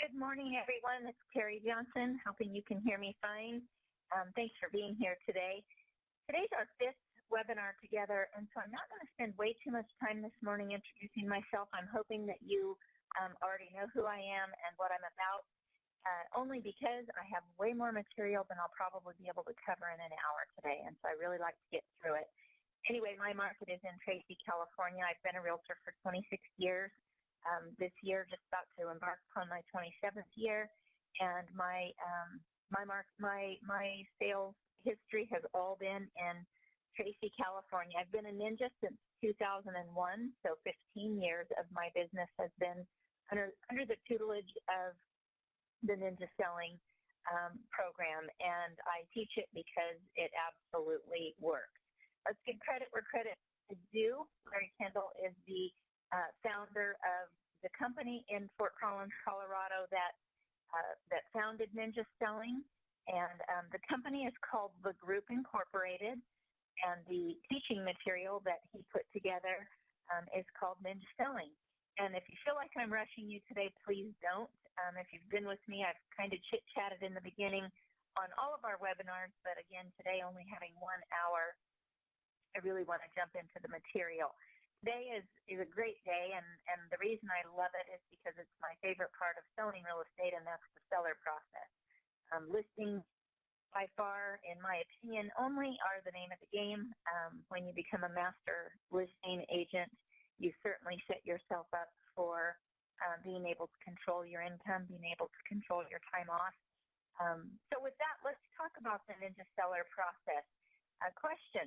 Good morning, everyone. It's Terry Johnson, hoping you can hear me fine. Thanks for being here today. Today's our fifth webinar together, and so I'm not going to spend way too much time this morning introducing myself. I'm hoping that you already know who I am and what I'm about, only because I have way more material than I'll probably be able to cover in an hour today, and so I really like to get through it. Anyway, my market is in Tracy, California. I've been a realtor for 26 years. This year, just about to embark upon my 27th year, and my sales history has all been in Tracy, California. I've been a ninja since 2001, so 15 years of my business has been under the tutelage of the Ninja Selling program, and I teach it because it absolutely works. Let's give credit where credit is due. Larry Kendall is the founder of the company in Fort Collins, Colorado that founded Ninja Selling, and the company is called The Group Incorporated, and the teaching material that he put together is called Ninja Selling. And if you feel like I'm rushing you today, please don't. If you've been with me, I've kind of chit-chatted in the beginning on all of our webinars, but again, today only having 1 hour, I really want to jump into the material. Today is a great day, and the reason I love it is because it's my favorite part of selling real estate, and that's the seller process. Listings, by far, in my opinion, only are the name of the game. When you become a master listing agent, you certainly set yourself up for being able to control your income, being able to control your time off. So with that, let's talk about the Ninja Seller process. Question,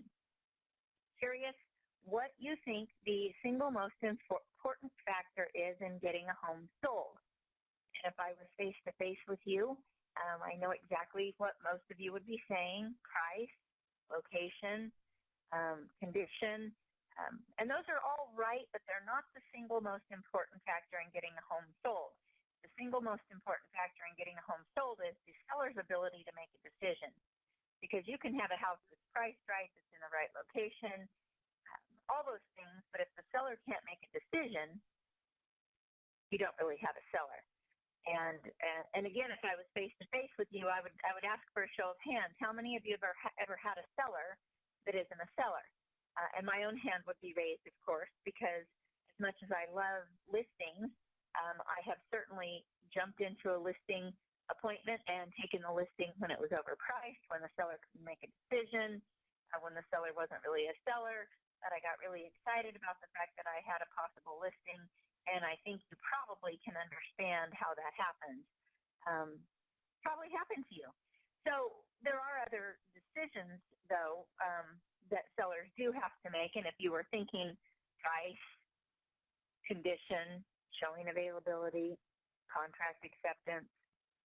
curious what you think the single most important factor is in getting a home sold. And if I was face-to-face with you, I know exactly what most of you would be saying: price, location, condition, and those are all right, but they're not the single most important factor in getting a home sold. The single most important factor in getting a home sold is the seller's ability to make a decision, because you can have a house that's priced right, that's in the right location, all those things, but if the seller can't make a decision, you don't really have a seller. And again, if I was face to face with you, I would ask for a show of hands. How many of you have ever had a seller that isn't a seller? And my own hand would be raised, of course, because as much as I love listings, I have certainly jumped into a listing appointment and taken the listing when it was overpriced, when the seller couldn't make a decision, when the seller wasn't really a seller. But I got really excited about the fact that I had a possible listing, and I think you probably can understand how that happens. Probably happened to you. So there are other decisions, though, that sellers do have to make, and if you were thinking price, condition, showing availability, contract acceptance,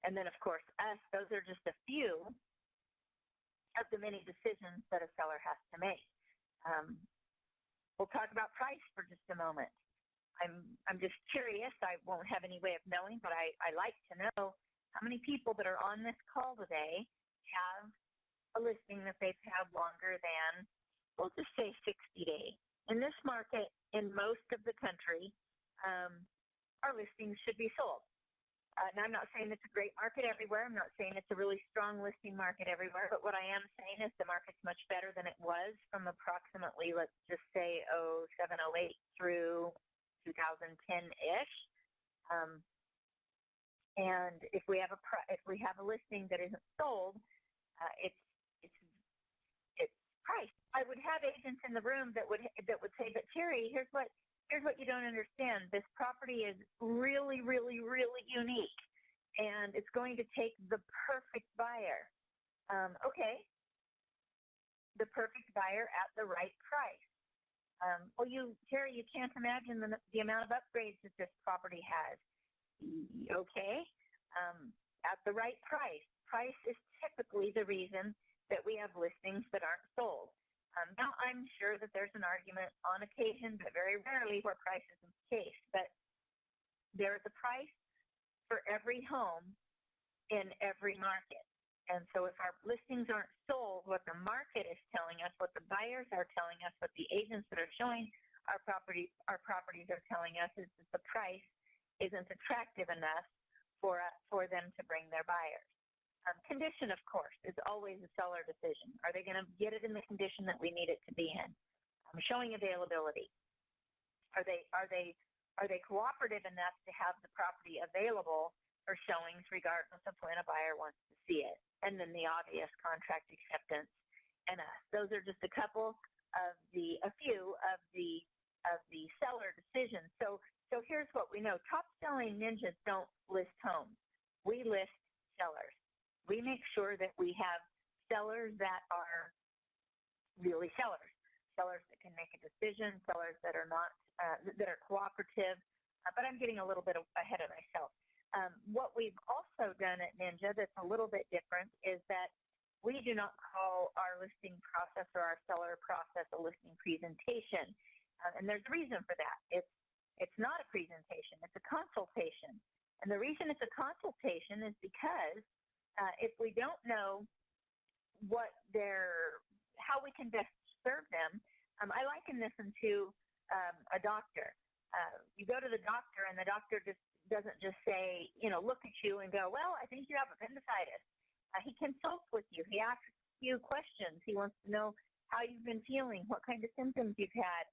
and then, of course, us, those are just a few of the many decisions that a seller has to make. We'll talk about price for just a moment. I'm just curious. I won't have any way of knowing, but I like to know how many people that are on this call today have a listing that they've had longer than, we'll just say 60 days. In this market, in most of the country, our listings should be sold. Now, I'm not saying it's a great market everywhere. I'm not saying it's a really strong listing market everywhere. But what I am saying is the market's much better than it was from approximately, let's just say, 07, 08 through 2010-ish. And if we have a listing that isn't sold, it's priced. I would have agents in the room that would say, but Terry, here's what you don't understand. This property is really, really, really unique, and it's going to take the perfect buyer. Okay, the perfect buyer at the right price. Well, Terry, you can't imagine the amount of upgrades that this property has. Okay, at the right price. Price is typically the reason that we have listings that aren't sold. Now, I'm sure that there's an argument on occasion, but very rarely, where price isn't the case. But there is a price for every home in every market. And so if our listings aren't sold, what the market is telling us, what the buyers are telling us, what the agents that are showing our properties are telling us is that the price isn't attractive enough for them to bring their buyers. Condition, of course, is always a seller decision. Are they going to get it in the condition that we need it to be in? Showing availability. Are they cooperative enough to have the property available for showings, regardless of when a buyer wants to see it? And then the obvious contract acceptance and us. Those are just a few of the seller decisions. So here's what we know: top selling ninjas don't list homes. We list sellers. We make sure that we have sellers that are really sellers that can make a decision, sellers that are not that are cooperative. But I'm getting a little bit ahead of myself. What we've also done at Ninja that's a little bit different is that we do not call our listing process or our seller process a listing presentation, and there's a reason for that. It's not a presentation; it's a consultation. And the reason it's a consultation is because if we don't know how we can best serve them, I liken this into a doctor. You go to the doctor, and the doctor just doesn't just say, look at you and go, well, I think you have appendicitis. He consults with you. He asks you questions. He wants to know how you've been feeling, what kind of symptoms you've had.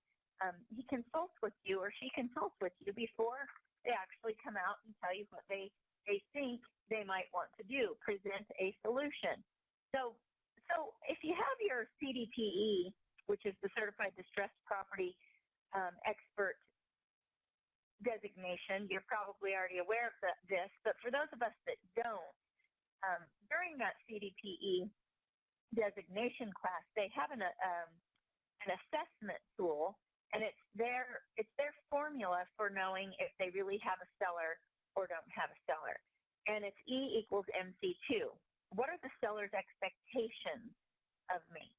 He consults with you, or she consults with you before they actually come out and tell you what they think they might want to do, present a solution. So if you have your CDPE, which is the Certified Distressed Property Expert designation, you're probably already aware of this, but for those of us that don't, during that CDPE designation class, they have an assessment tool, and it's their formula for knowing if they really have a seller or don't have a seller. And it's E equals MC2. What are the seller's expectations of me?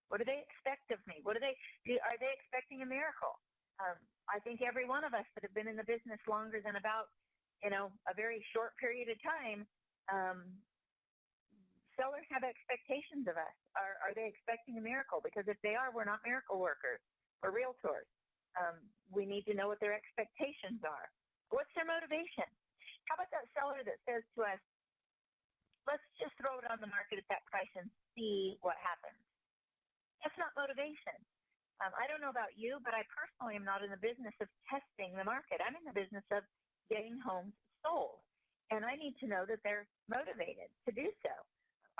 What do they expect of me? Are they expecting a miracle? I think every one of us that have been in the business longer than about, a very short period of time, sellers have expectations of us. Are they expecting a miracle? Because if they are, we're not miracle workers. We're realtors. We need to know what their expectations are. What's their motivation? How about that seller that says to us, let's just throw it on the market at that price and see what happens? That's not motivation. I don't know about you, but I personally am not in the business of testing the market. I'm in the business of getting homes sold, and I need to know that they're motivated to do so.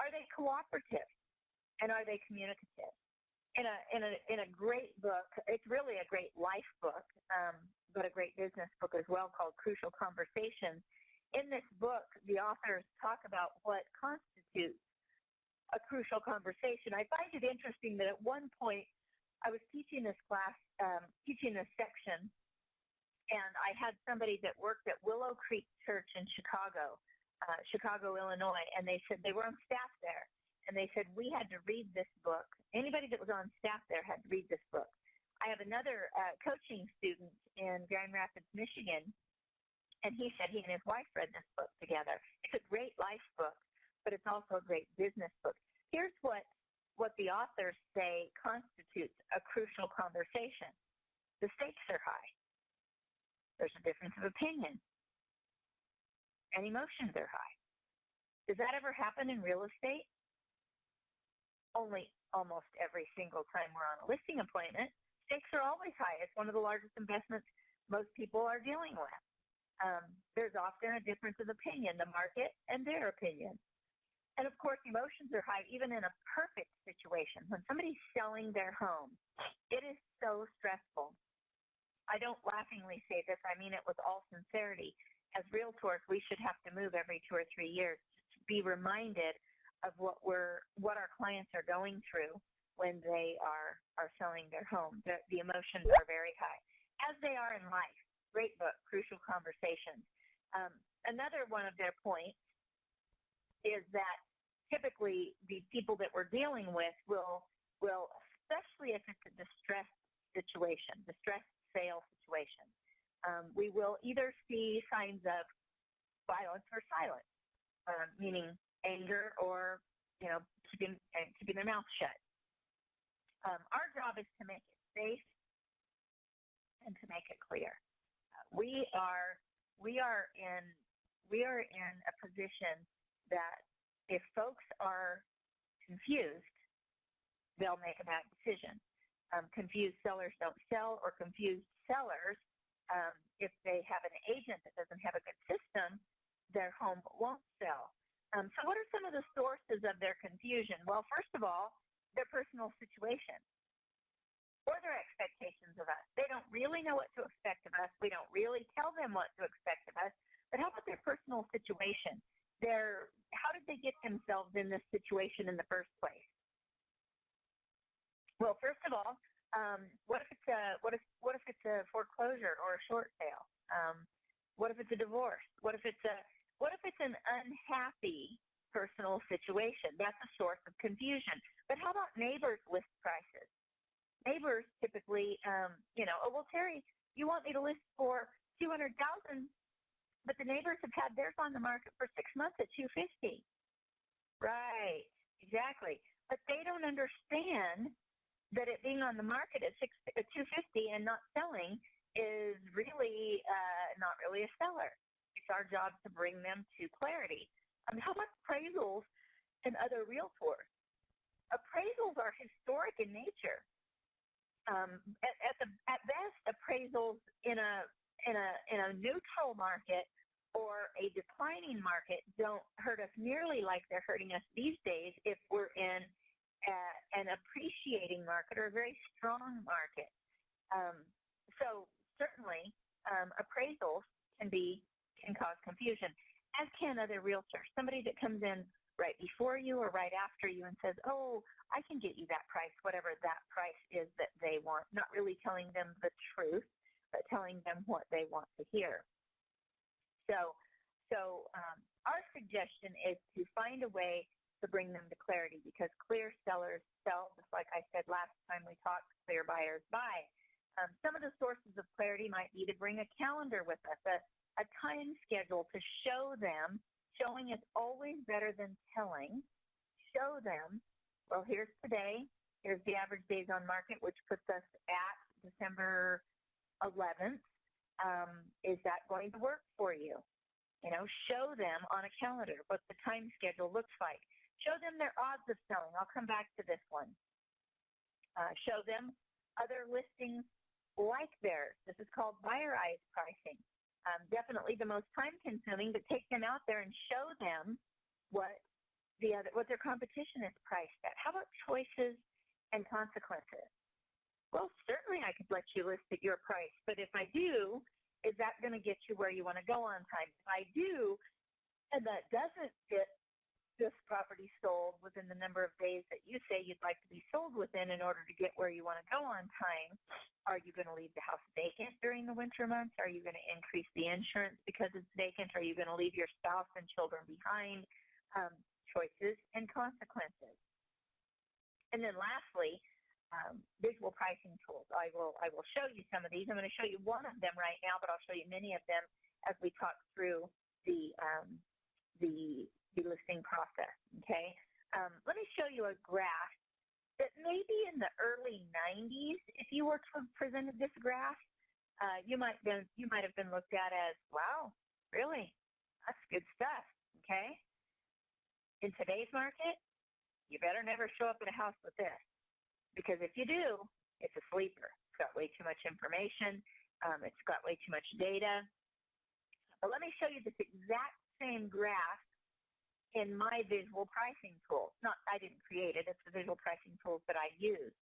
Are they cooperative, and are they communicative? In a great book, it's really a great life book, but a great business book as well, called Crucial Conversations. In this book, the authors talk about what constitutes a crucial conversation. I find it interesting that at one point I was teaching this class, teaching this section, and I had somebody that worked at Willow Creek Church in Chicago, Illinois, and they said they were on staff there. And they said, we had to read this book. Anybody that was on staff there had to read this book. I have another coaching student in Grand Rapids, Michigan, and he said he and his wife read this book together. It's a great life book, but it's also a great business book. Here's what the authors say constitutes a crucial conversation. The stakes are high. There's a difference of opinion. And emotions are high. Does that ever happen in real estate? Only almost every single time we're on a listing appointment. Stakes are always high. It's one of the largest investments most people are dealing with. There's often a difference of opinion, the market and their opinion. And of course, emotions are high even in a perfect situation. When somebody's selling their home, it is so stressful. I don't laughingly say this. I mean it with all sincerity. As realtors, we should have to move every 2 or 3 years to be reminded of what our clients are going through when they are selling their home. The emotions are very high, as they are in life. Great book, Crucial Conversations. Another one of their points is that typically the people that we're dealing with will, especially if it's a distressed sale situation, we will either see signs of violence or silence, meaning anger or, keeping their mouth shut. Our job is to make it safe and to make it clear. We are in we are in a position that if folks are confused, they'll make a bad decision. Confused sellers don't sell, or confused sellers, if they have an agent that doesn't have a good system, their home won't sell. So what are some of the sources of their confusion? Well, first of all, their personal situation or their expectations of us. They don't really know what to expect of us. We don't really tell them what to expect of us. But how about their personal situation? How did they get themselves in this situation in the first place? Well, first of all, what if it's a foreclosure or a short sale? What if it's a divorce? What if it's an unhappy personal situation? That's a source of confusion. But how about neighbors' list prices? Neighbors typically, oh, well, Terry, you want me to list for $200,000, but the neighbors have had theirs on the market for 6 months at $250,000. Right, exactly. But they don't understand that it being on the market at $250,000 and not selling is really not really a seller. It's our job to bring them to clarity. How about appraisals and other realtors? Appraisals are historic in nature. At best, appraisals in a neutral market or a declining market don't hurt us nearly like they're hurting us these days if we're in an appreciating market or a very strong market. So certainly, appraisals can cause confusion, as can other realtors. Somebody that comes in right before you or right after you and says, oh, I can get you that price, whatever that price is that they want, not really telling them the truth, but telling them what they want to hear. So our suggestion is to find a way to bring them to clarity, because clear sellers sell, just like I said last time we talked, clear buyers buy. Some of the sources of clarity might be to bring a calendar with us, a time schedule to show them. Showing is always better than telling. Show them, well, here's today. Here's the average days on market, which puts us at December 11th. Is that going to work for you? Show them on a calendar what the time schedule looks like. Show them their odds of selling. I'll come back to this one. Show them other listings like theirs. This is called buyerized pricing. Definitely the most time-consuming, but take them out there and show them what their competition is priced at. How about choices and consequences? Well, certainly I could let you list at your price, but if I do, is that going to get you where you want to go on time? If I do, and that doesn't get this property sold within the number of days that you say you'd like to be sold within in order to get where you want to go on time, are you going to leave the house vacant during the winter months? Are you going to increase the insurance because it's vacant? Are you going to leave your spouse and children behind? Choices and consequences. And then lastly, visual pricing tools. I will show you some of these. I'm going to show you one of them right now, but I'll show you many of them as we talk through the listing process. Okay. Let me show you a graph that maybe in the early 90s, if you were to have presented this graph, you might have been looked at as, wow, really, that's good stuff. Okay. In today's market, you better never show up at a house with this, because if you do, it's a sleeper. It's got way too much information. It's got way too much data. But let me show you this exact same graph in my visual pricing tool. I didn't create it. It's the visual pricing tools that I use.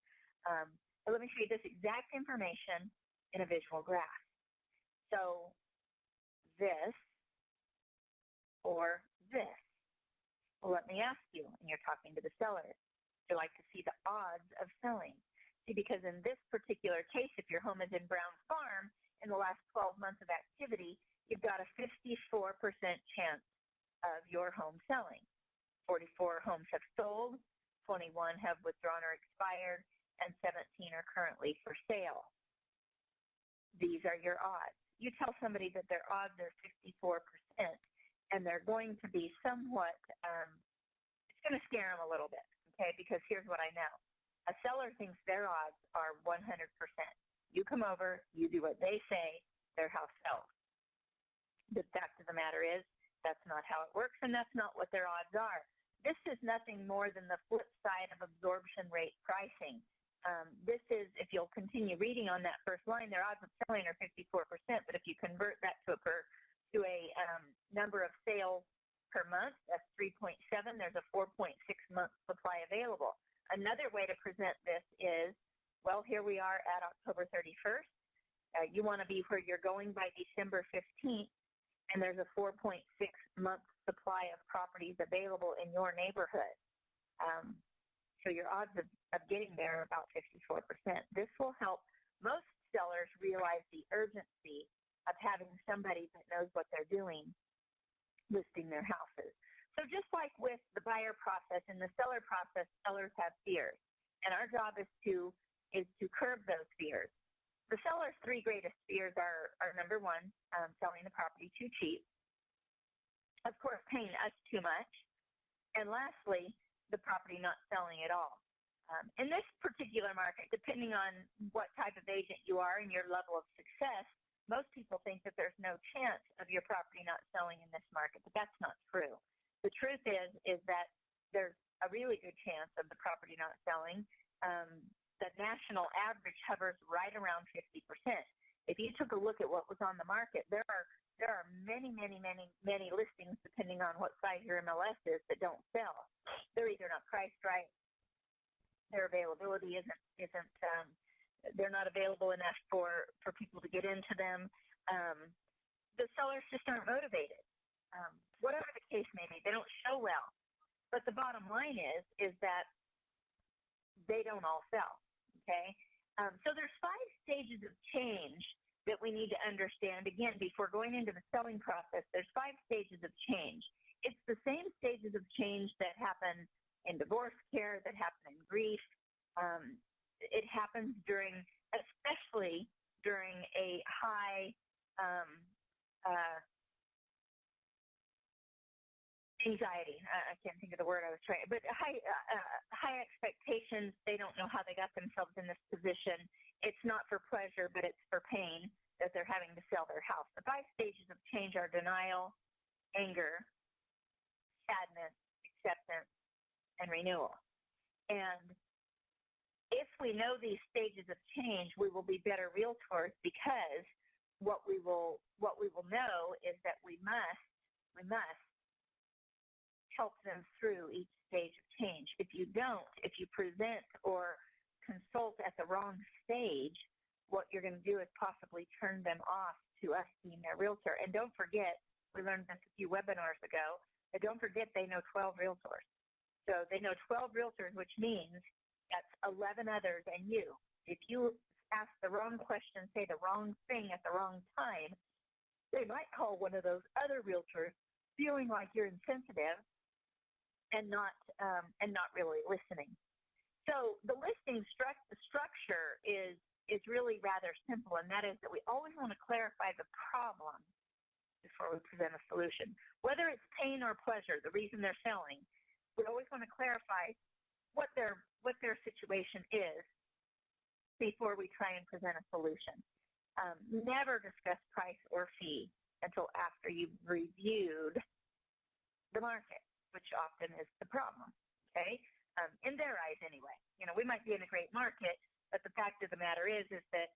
But let me show you this exact information in a visual graph. So this or this. Well, let me ask you, and you're talking to the seller, would you like to see the odds of selling? See, because in this particular case, if your home is in Brown's Farm, in the last 12 months of activity, you've got a 54% chance of your home selling. 44 homes have sold, 21 have withdrawn or expired, and 17 are currently for sale. These are your odds. You tell somebody that their odds are 54%, and they're going to be somewhat, it's going to scare them a little bit, okay, because here's what I know. A seller thinks their odds are 100%. You come over, you do what they say, their house sells. The fact of the matter is, That's not how it works, and that's not what their odds are. This is nothing more than the flip side of absorption rate pricing. This is, if you'll continue reading on that first line, their odds of selling are 54%, but if you convert that to a number of sales per month, that's 3.7. There's a 4.6 month supply available. Another way to present this is, well, here we are at October 31st. You want to be where you're going by December 15th, and there's a 4.6 month supply of properties available in your neighborhood. So your odds of getting there are about 54%. This will help most sellers realize the urgency of having somebody that knows what they're doing listing their houses. So just like with the buyer process and the seller process, sellers have fears, and our job is to curb those fears. The seller's three greatest fears are number one, selling the property too cheap, of course, paying us too much, and lastly, the property not selling at all. In this particular market, depending on what type of agent you are and your level of success, most people think that there's no chance of your property not selling in this market, but that's not true. The truth is that there's a really good chance of the property not selling. The national average hovers right around 50%. If you took a look at what was on the market, there are many listings, depending on what size your MLS is, that don't sell. They're either not priced right, their availability isn't they're not available enough for people to get into them. The sellers just aren't motivated. Whatever the case may be, they don't show well. But the bottom line is that they don't all sell, okay? So there's 5 stages of change that we need to understand. Again, before going into the selling process, there's 5 stages of change. It's the same stages of change that happen in divorce care, that happen in grief. It happens especially during a high anxiety. I can't think of the word I was trying, but high expectations. They don't know how they got themselves in this position. It's not for pleasure, but it's for pain that they're having to sell their house. The 5 stages of change are denial, anger, sadness, acceptance, and renewal. And if we know these stages of change, we will be better realtors, because what we will know is that we must help them through each stage of change. If you present or consult at the wrong stage, what you're going to do is possibly turn them off to us being their realtor. And don't forget, we learned this a few webinars ago, but don't forget they know 12 realtors. So they know 12 realtors, which means that's 11 others and you. If you ask the wrong question, say the wrong thing at the wrong time, they might call one of those other realtors feeling like you're insensitive and not really listening. So the listing structure is really rather simple, and that is that we always want to clarify the problem before we present a solution. Whether it's pain or pleasure, the reason they're selling, we always want to clarify what their situation is before we try and present a solution. Never discuss price or fee until after you've reviewed the market, which often is the problem, okay? In their eyes anyway. You know, we might be in a great market, but the fact of the matter is that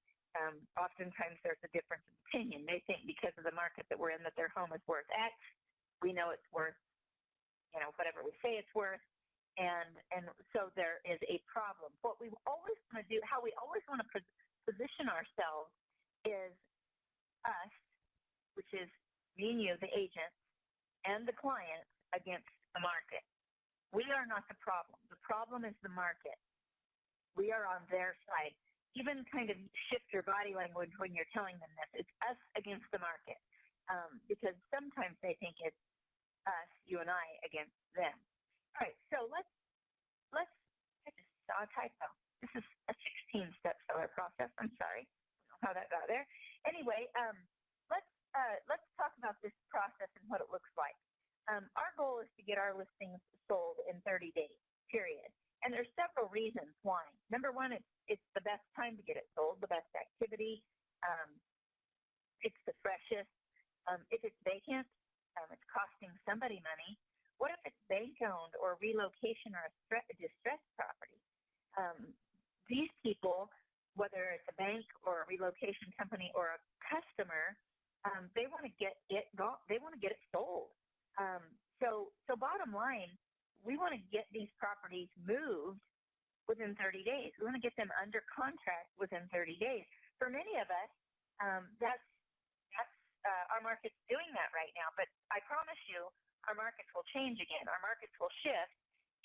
oftentimes there's a difference of opinion. They think because of the market that we're in that their home is worth X. We know it's worth, whatever we say it's worth. And so there is a problem. What we always want to do, how we always want to position ourselves is us, which is me and you, the agent, and the client against the market. We are not the problem. The problem is the market. We are on their side. Even kind of shift your body language when you're telling them this. It's us against the market, because sometimes they think it's us, you and I, against them. All right, so let's I just saw a typo. This is a 16-step seller process. I'm sorry. I don't know how that got there. Anyway, let's talk about this process and what it looks like. Our goal is to get our listings sold in 30 days, period. And there's several reasons why. Number one, it's the best time to get it sold, the best activity. It's the freshest. If it's vacant, it's costing somebody money. What if it's bank-owned or relocation or a distressed property? These people, whether it's a bank or a relocation company or a customer, they want to get it they want to get it sold. So bottom line, we want to get these properties moved within 30 days. We want to get them under contract within 30 days. For many of us, that's our market's doing that right now. But I promise you, our markets will change again. Our markets will shift,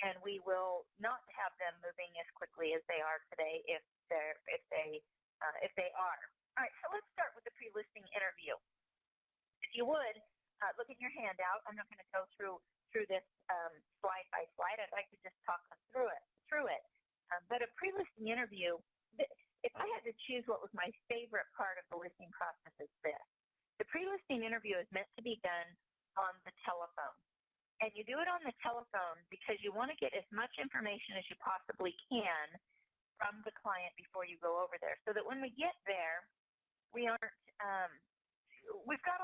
and we will not have them moving as quickly as they are today if they are. All right, so let's start with the pre-listing interview. If you would, look at your handout. I'm not going to go through this slide by slide. I'd like to just talk us through it. But a pre-listing interview, if I had to choose what was my favorite part of the listing process, is this. The pre-listing interview is meant to be done on the telephone. And you do it on the telephone because you want to get as much information as you possibly can from the client before you go over there, so that when we get there, we've got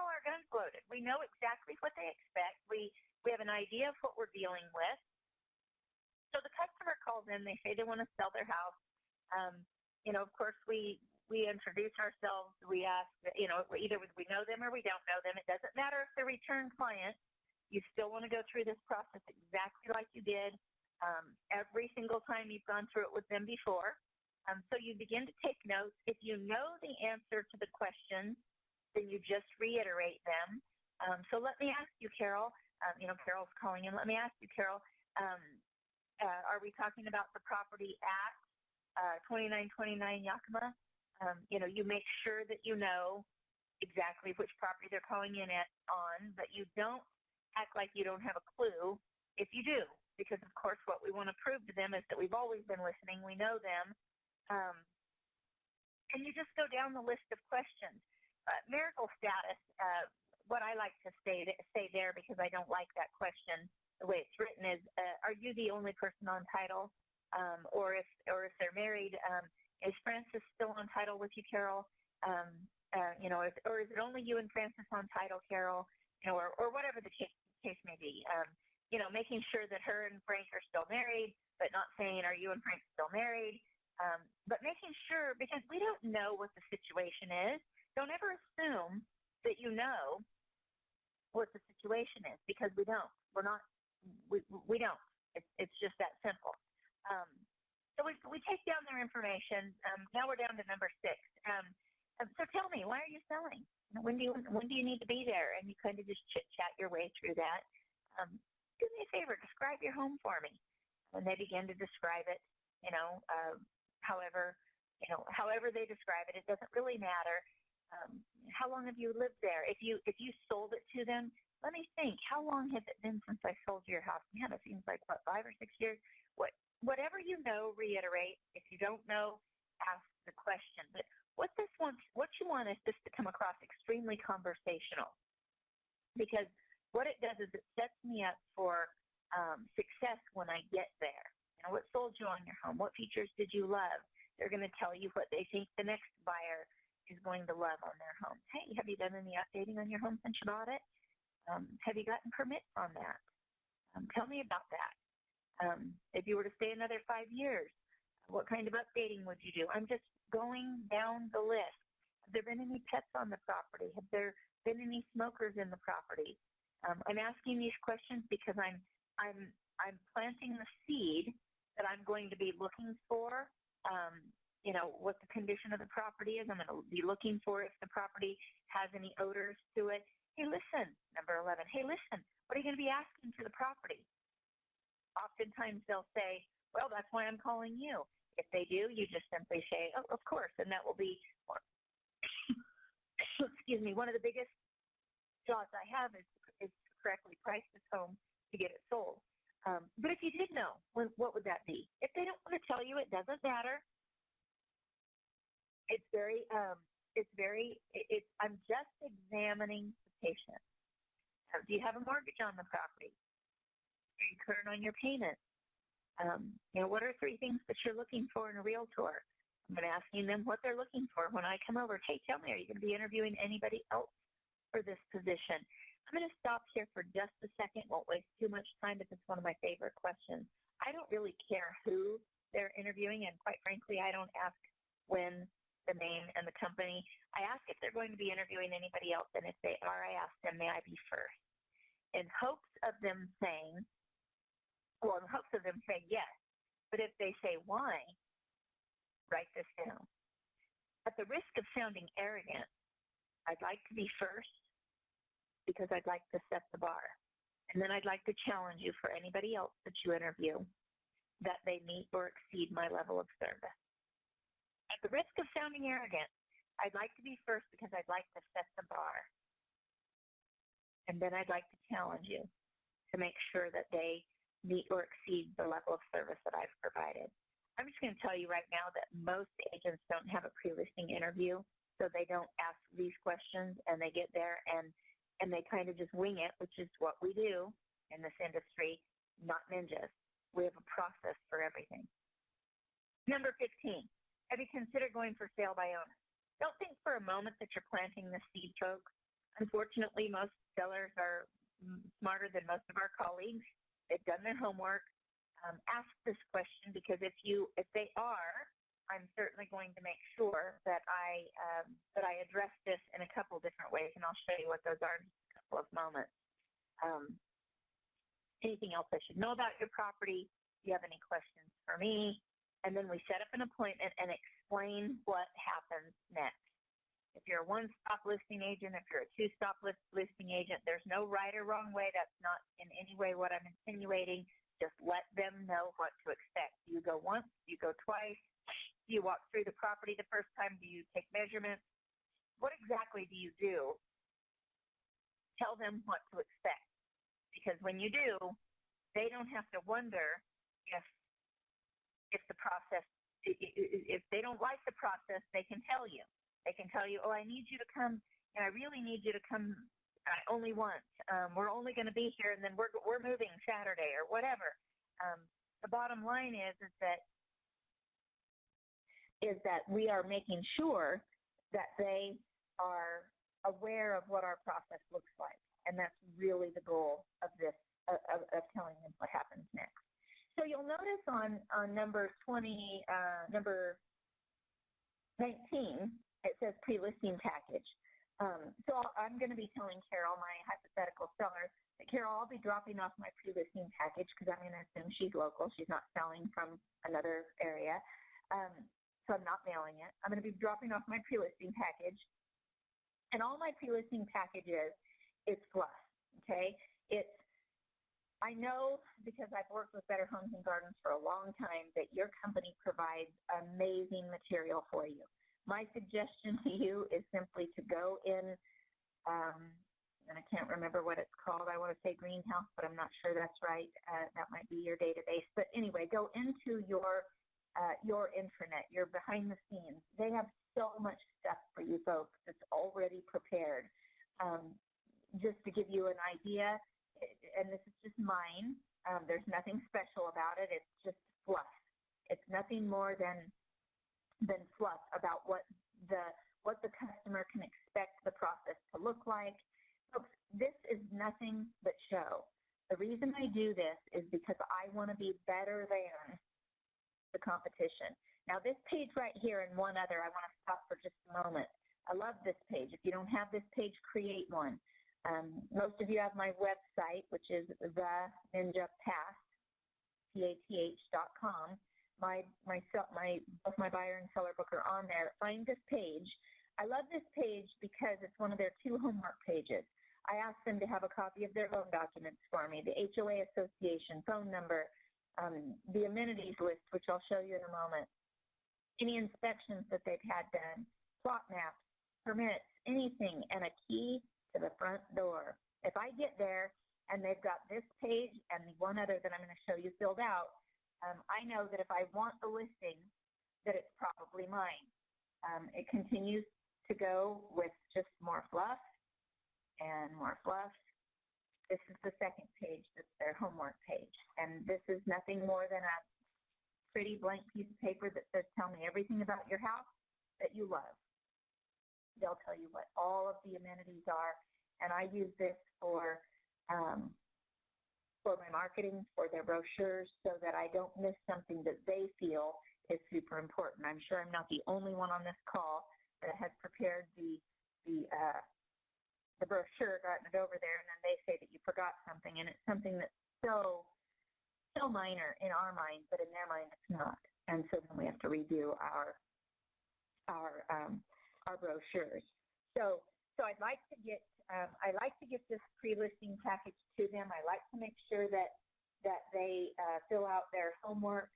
all our guns loaded. We know exactly what they expect. We have an idea of what we're dealing with. So the customer calls in, they say they want to sell their house. Of course, we introduce ourselves. We ask, either we know them or we don't know them. It doesn't matter if they're return clients. You still want to go through this process exactly like you did every single time you've gone through it with them before. So you begin to take notes. If you know the answer to the question, then you just reiterate them. So let me ask you, Carol. Carol's calling in. Let me ask you, Carol. Are we talking about the property at 2929 Yakima? You make sure that you know exactly which property they're calling in on, but you don't act like you don't have a clue if you do, because, of course, what we want to prove to them is that we've always been listening. We know them. And you just go down the list of questions. Marital status, what I like to say there, because I don't like that question, the way it's written is, are you the only person on title? Or if they're married, is Francis still on title with you, Carol? Or is it only you and Francis on title, Carol? Or whatever the case may be. Making sure that her and Frank are still married, but not saying, are you and Frank still married? But making sure, because we don't know what the situation is. Don't ever assume that you know what the situation is, because we don't. We don't. It's just that simple. So we take down their information. Now we're down to number 6. So tell me, why are you selling? When do you need to be there? And you kind of just chit-chat your way through that. Do me a favor, describe your home for me. And they begin to describe it, however they describe it. It doesn't really matter. How long have you lived there? If you sold it to them, let me think. How long has it been since I sold your house? Man, it seems like, 5 or 6 years? Whatever you know, reiterate. If you don't know, ask the question. But what you want is this to come across extremely conversational, because what it does is it sets me up for success when I get there. What sold you on your home? What features did you love? They're going to tell you what they think the next buyer is going to love on their home. Hey, have you done any updating on your home since you bought it? Have you gotten permits on that? Tell me about that. If you were to stay another 5 years, what kind of updating would you do? I'm just going down the list. Have there been any pets on the property? Have there been any smokers in the property? I'm asking these questions because I'm planting the seed that I'm going to be looking for. What the condition of the property is. I'm going to be looking for if the property has any odors to it. Hey, listen, number 11. Hey, listen, what are you going to be asking for the property? Oftentimes they'll say, well, that's why I'm calling you. If they do, you just simply say, oh, of course, and that will be, excuse me, one of the biggest jobs I have is to correctly price this home to get it sold. But if you did know, what would that be? If they don't want to tell you, it doesn't matter. I'm just examining the patient. Do you have a mortgage on the property? Are you current on your payments? What are 3 things that you're looking for in a realtor? I'm going to asking them what they're looking for when I come over. Hey, tell me, are you going to be interviewing anybody else for this position? I'm going to stop here for just a second. Won't waste too much time, but it's one of my favorite questions. I don't really care who they're interviewing, and quite frankly, I don't ask when, the name, and the company. I ask if they're going to be interviewing anybody else, and if they are, I ask them, may I be first? In hopes of them saying, well, in hopes of them saying yes. But if they say why, write this down. At the risk of sounding arrogant, I'd like to be first because I'd like to set the bar. And then I'd like to challenge you for anybody else that you interview that they meet or exceed my level of service. At the risk of sounding arrogant, I'd like to be first because I'd like to set the bar. And then I'd like to challenge you to make sure that they meet or exceed the level of service that I've provided. I'm just going to tell you right now that most agents don't have a pre-listing interview, so they don't ask these questions, and they get there and they kind of just wing it, which is what we do in this industry, not ninjas. We have a process for everything. Number 15, have you considered going for sale by owner? Don't think for a moment that you're planting the seed, folks. Unfortunately, most sellers are smarter than most of our colleagues. They've done their homework. Ask this question, because if they are, I'm certainly going to make sure that I address this in a couple different ways, and I'll show you what those are in just a couple of moments. Anything else I should know about your property? Do you have any questions for me? And then we set up an appointment and explain what happens next. If you're a one-stop listing agent, if you're a two-stop listing agent, there's no right or wrong way. That's not in any way what I'm insinuating. Just let them know what to expect. Do you go once? Do you go twice? Do you walk through the property the first time? Do you take measurements? What exactly do you do? Tell them what to expect. Because when you do, they don't have to wonder if the process, if they don't like the process, they can tell you. They can tell you, oh, I need you to come, and I really need you to come only once. We're only going to be here, and then we're moving Saturday or whatever. The bottom line is that we are making sure that they are aware of what our process looks like, and that's really the goal of this, of telling them what happens next. So you'll notice on number 19, it says pre-listing package. So I'm going to be telling Carol, my hypothetical seller, that Carol, I'll be dropping off my pre-listing package because I'm going to assume she's local. She's not selling from another area. So I'm not mailing it. I'm going to be dropping off my pre-listing package. And all my pre-listing packages, it's fluff, okay? I know, because I've worked with Better Homes and Gardens for a long time, that your company provides amazing material for you. My suggestion to you is simply to go in, and I can't remember what it's called. I want to say Greenhouse, but I'm not sure that's right. That might be your database. But anyway, go into your intranet, your behind the scenes. They have so much stuff for you folks that's already prepared. Just to give you an idea, and this is just mine, there's nothing special about it. It's just fluff. It's nothing more than fluff about what the customer can expect the process to look like. Folks, this is nothing but show. The reason I do this is because I want to be better than the competition. Now, this page right here and one other, I want to stop for just a moment. I love this page. If you don't have this page, create one. Most of you have my website, which is theninjapath.com. Both my buyer and seller book are on there. Find this page. I love this page because it's one of their 2 homework pages. I asked them to have a copy of their loan documents for me, the HOA association, phone number, the amenities list, which I'll show you in a moment, any inspections that they've had done, plot maps, permits, anything, and a key to the front door. If I get there and they've got this page and the one other that I'm going to show you filled out, I know that if I want the listing, that it's probably mine. It continues to go with just more fluff and more fluff. This is the second page. That's their homework page. And this is nothing more than a pretty blank piece of paper that says, tell me everything about your house that you love. They'll tell you what all of the amenities are. And I use this for my marketing, for their brochures, so that I don't miss something that they feel is super important. I'm sure I'm not the only one on this call that has prepared the brochure, gotten it over there, and then they say that you forgot something, and it's something that's so minor in our mind, but in their mind it's not. And so then we have to redo our brochures. So I'd like to get this pre-listing package to them. I like to make sure that they fill out their homework,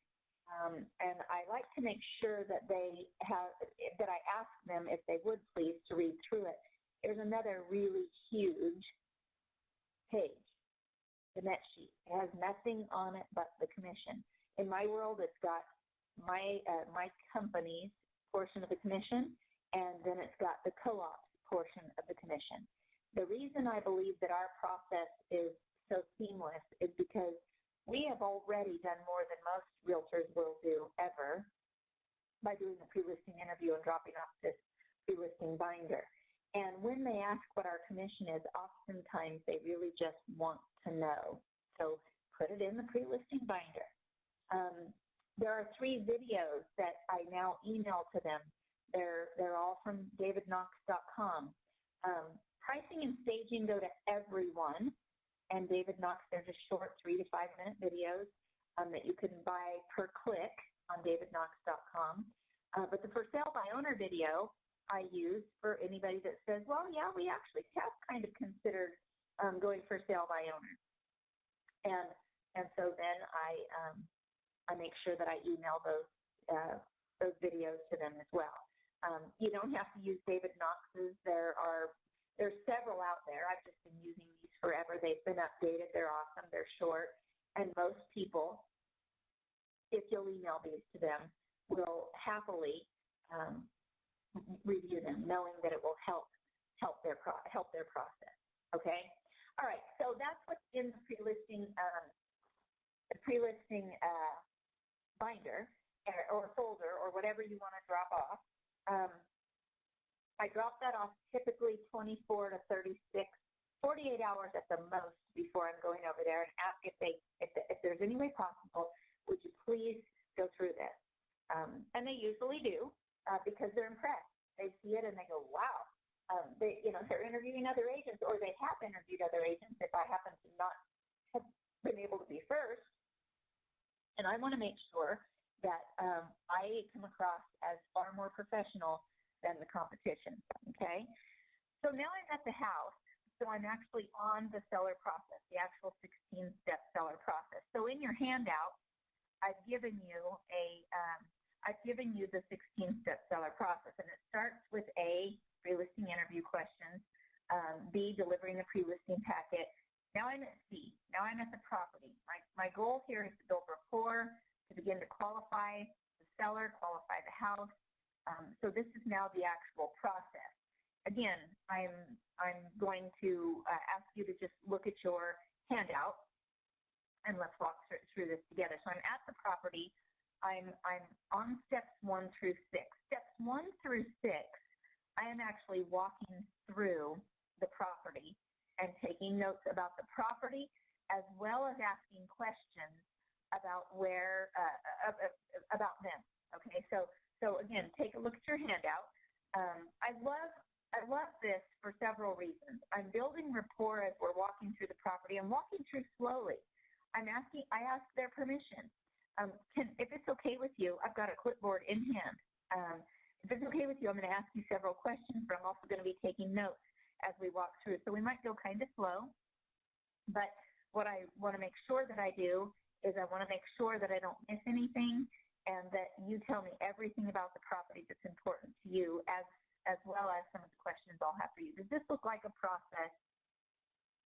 and I like to make sure that I ask them if they would please to read through it. There's another really huge page, the net sheet. It has nothing on it but the commission. In my world, it's got my company's portion of the commission, and then it's got the co-op's portion of the commission. The reason I believe that our process is so seamless is because we have already done more than most realtors will do ever by doing the pre-listing interview and dropping off this pre-listing binder. And when they ask what our commission is, oftentimes they really just want to know. So put it in the pre-listing binder. There are 3 videos that I now email to them. They're all from davidknox.com. Pricing and staging go to everyone, and David Knox, they're just short 3 to 5 minute videos that you can buy per click on davidknox.com. But the for sale by owner video I use for anybody that says, well, yeah, we actually have kind of considered going for sale by owner. And so then I make sure that I email those videos to them as well. You don't have to use David Knox's. There's several out there. I've just been using these forever. They've been updated. They're awesome. They're short. And most people, if you'll email these to them, will happily review them, knowing that it will help their process. Okay. All right. So that's what's in the pre-listing binder or folder or whatever you want to drop off. I drop that off typically 24 to 36, 48 hours at the most before I'm going over there and ask if there's any way possible, would you please go through this? And they usually do because they're impressed. They see it and they go, wow. They're interviewing other agents, or they have interviewed other agents if I happen to not have been able to be first. And I want to make sure that I come across as far more professional than the competition, okay? So now I'm at the house, so I'm actually on the seller process, the actual 16-step seller process. So in your handout, I've given you the 16-step seller process, and it starts with A, pre-listing interview questions, B, delivering a pre-listing packet. Now I'm at C. Now I'm at the property. My goal here is to build rapport, to begin to qualify the seller, qualify the house. So this is now the actual process. Again, I'm going to ask you to just look at your handout, and let's walk through this together. So I'm at the property. I'm on steps 1 through 6. Steps 1 through 6, I am actually walking through the property and taking notes about the property, as well as asking questions about about them. Okay, so again, take a look at your handout. I love this for several reasons. I'm building rapport as we're walking through the property. I'm walking through slowly. I ask their permission. If it's okay with you, I've got a clipboard in hand. If it's okay with you, I'm going to ask you several questions, but I'm also going to be taking notes as we walk through. So we might go kind of slow, but what I want to make sure that I do is I want to make sure that I don't miss anything, and that you tell me everything about the property that's important to you, as well as some of the questions I'll have for you. Does this look like a process,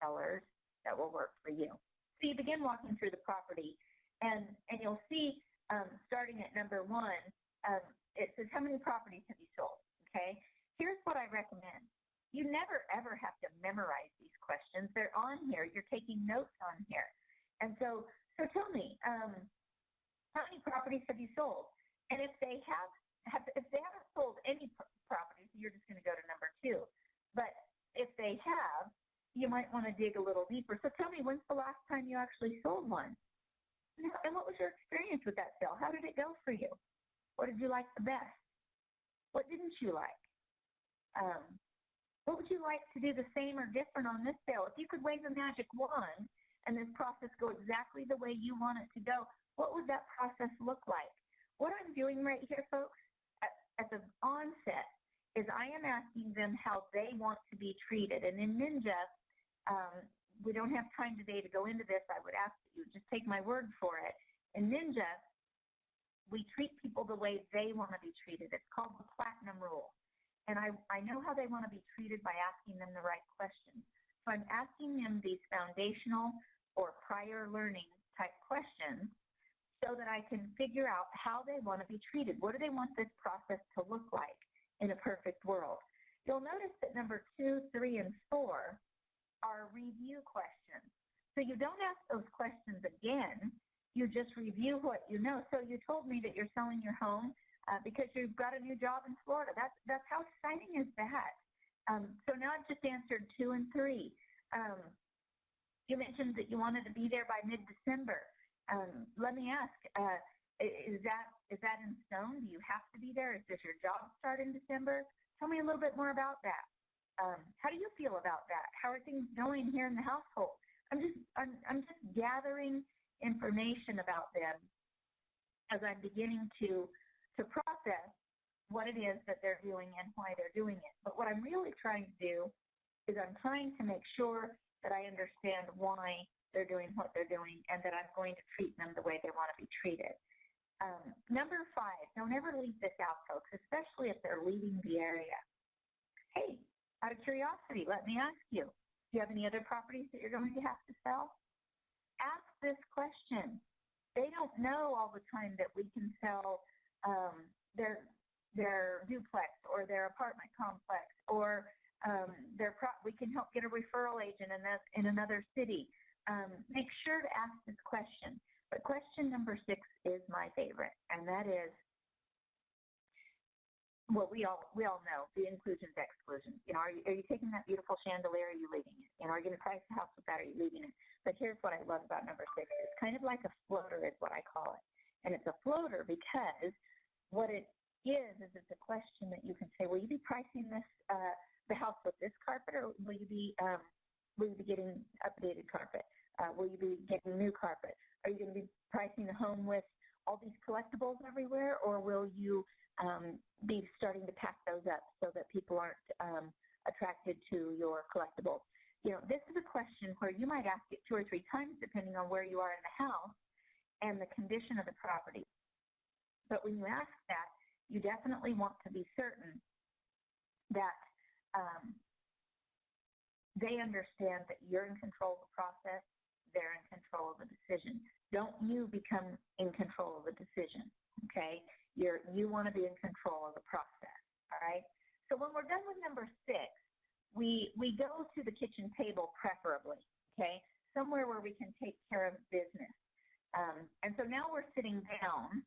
sellers, that will work for you? So you begin walking through the property, and you'll see, starting at number 1, it says, how many properties have you sold? Okay, here's what I recommend. You never, ever have to memorize these questions. They're on here. You're taking notes on here. And so tell me, how many properties have you sold? And if they haven't sold any properties, you're just going to go to number 2. But if they have, you might want to dig a little deeper. So tell me, when's the last time you actually sold one? And what was your experience with that sale? How did it go for you? What did you like the best? What didn't you like? What would you like to do the same or different on this sale? If you could wave a magic wand and this process go exactly the way you want it to go, what would that process look like? What I'm doing right here, folks, at the onset, is I am asking them how they want to be treated. And in Ninja, we don't have time today to go into this. I would ask that you just take my word for it. In Ninja, we treat people the way they want to be treated. It's called the Platinum Rule. And I know how they want to be treated by asking them the right questions. So I'm asking them these foundational or prior learning type questions so that I can figure out how they want to be treated. What do they want this process to look like in a perfect world? You'll notice that number 2, 3, and 4 are review questions. So you don't ask those questions again. You just review what you know. So you told me that you're selling your home because you've got a new job in Florida. That's how exciting is that? So now I've just answered 2 and 3. You mentioned that you wanted to be there by mid-December. Let me ask, is that in stone? Do you have to be there? Does your job start in December? Tell me a little bit more about that. How do you feel about that? How are things going here in the household? I'm just gathering information about them as I'm beginning to process what it is that they're doing and why they're doing it. But what I'm really trying to do is I'm trying to make sure that I understand why they're doing what they're doing and that I'm going to treat them the way they want to be treated. Number 5, don't ever leave this out, folks, especially if they're leaving the area. Hey, out of curiosity, let me ask you, do you have any other properties that you're going to have to sell? Ask this question. They don't know all the time that we can sell their duplex or their apartment complex, or we can help get a referral agent in another city. Make sure to ask this question. But question number 6 is my favorite, and that is, well, we all know the inclusions, exclusions. You know, are you taking that beautiful chandelier? Are you leaving it? You know, are you going to price the house with that? Are you leaving it? But here's what I love about number 6. It's kind of like a floater, is what I call it, and it's a floater because what it is it's a question that you can say, will you be pricing this the house with this carpet, or will you be getting updated carpet? Will you be getting new carpet? Are you going to be pricing the home with all these collectibles everywhere, or will you be starting to pack those up so that people aren't attracted to your collectibles? You know, this is a question where you might ask it 2 or 3 times depending on where you are in the house and the condition of the property. But when you ask that, you definitely want to be certain that they understand that you're in control of the process, they're in control of the decision. Don't you become in control of the decision, okay? You want to be in control of the process, all right? So when we're done with number 6, we go to the kitchen table preferably, okay? Somewhere where we can take care of business. And so now we're sitting down.